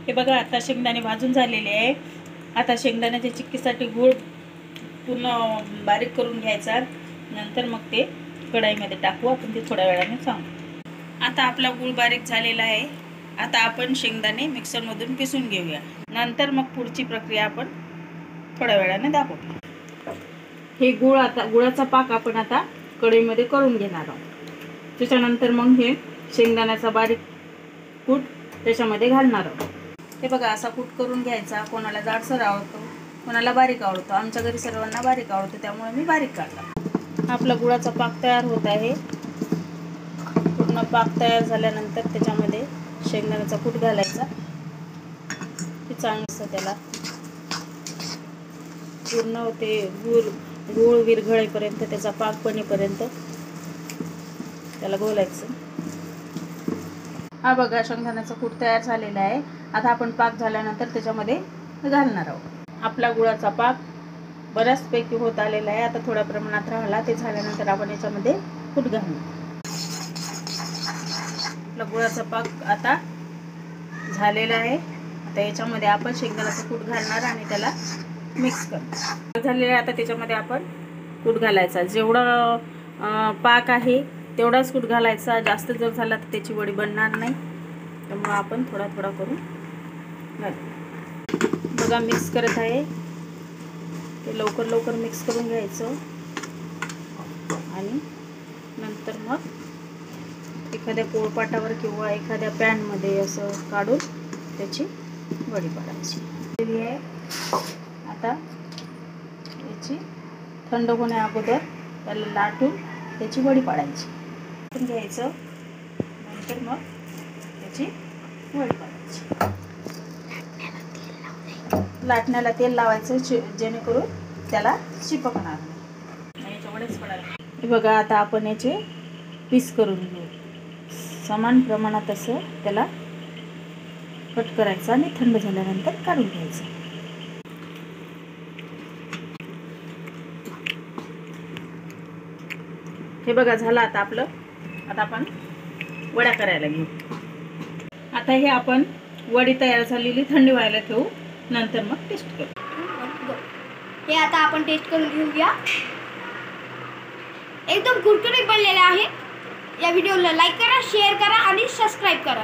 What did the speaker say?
हे बघा आता शेंगदाणे भाजून झालेले आहे। आता शेंगदाण्याच्या चिक्कीसाठी गूळ पूर्ण बारीक करून घ्यायचा, नंतर मग ते कढईमध्ये टाकू आपण, ते थोड्या वेळाने सांगू। आता आपला गूळ बारीक झालेला आहे। आता आपण शेंगदाणे मिक्सरमधून पिसून घेऊया, नंतर मग पुढची प्रक्रिया आपण थोड्या वेळाने दाखवू। हे गुळाचा पाक आपण आता कढईमध्ये करून घेणार आहोत। त्याच्यानंतर मग हे शेंगदाण्याचा बारीक कूट त्याच्यामध्ये घालणार आहोत। हे बघा असा कूट करून घ्यायचा। कोणाला जाडसर आवडतो, कोणाला बारीक आवडतो। आमच्या घरी सर्वांना बारीक आवडतो, त्यामुळे मी बारीक काढला। आपला गुळाचा पाक तयार होत आहे। पूर्ण पाक तयार झाल्यानंतर त्याच्यामध्ये शेंगदाण्याचा कूट घालायचा। हे चांगलं त्याला पूर्ण ते गूळ विरघळेपर्यंत, त्याचा पाक बनेपर्यंत त्याला घोलायचं। हा बघा शेंगदाण्याचा कूट तयार झालेला आहे। आता आपण पाक झाल्यानंतर त्याच्यामध्ये घालणार आहोत। आपला गुळाचा पाक बऱ्याचपैकी होत आलेला आहे। आता थोड्या प्रमाणात राहिला, ते झाल्यानंतर आपण याच्यामध्ये कूट घालणार। आपला गुळाचा पाक आता झालेला आहे। आता याच्यामध्ये आपण शेंगदाण्याचा कूट घालणार आणि त्याला मिक्स करणार। झालेला आहे, आता त्याच्यामध्ये आपण कूट घालायचा। जेवढा पाक आहे तेवढाच कूट घालायचा। जास्त जर झाला तर त्याची वडी बनणार नाही, त्यामुळे आपण थोडा थोडा करून घालू। बघा मिक्स करत आहे, ते लवकर लवकर मिक्स करून घ्यायचं आणि नंतर मग एखाद्या पोळपाटावर किंवा एखाद्या पॅनमध्ये असं काढून त्याची वडी पाडायची। आता याची थंड होण्या अगोदर त्याला लाटून त्याची वडी पाडायची घ्यायचं, नंतर मग त्याची वडी पाडायची। लाटण्याला तेल लावायचं, जेणेकरून त्याला चिपकणार नाही, याच्या वडेच पडायला। हे बघा आता आपण याचे पीस करून घेऊ। समान प्रमाणात असं त्याला कट करायचं आणि थंड झाल्यानंतर काढून घ्यायचं। हे बघा झालं आता आपलं। आता आपण वड्या करायला घेऊ। आता हे आपण वडी तयार झालेली थंडी व्हायला ठेवू, नंतर मग टेस्ट करू। हे आता आपण टेस्ट करून घेऊया। एकदम कुरकुरीत बनलेले आहे। या व्हिडिओला लाईक करा, शेअर करा आणि सबस्क्राईब करा।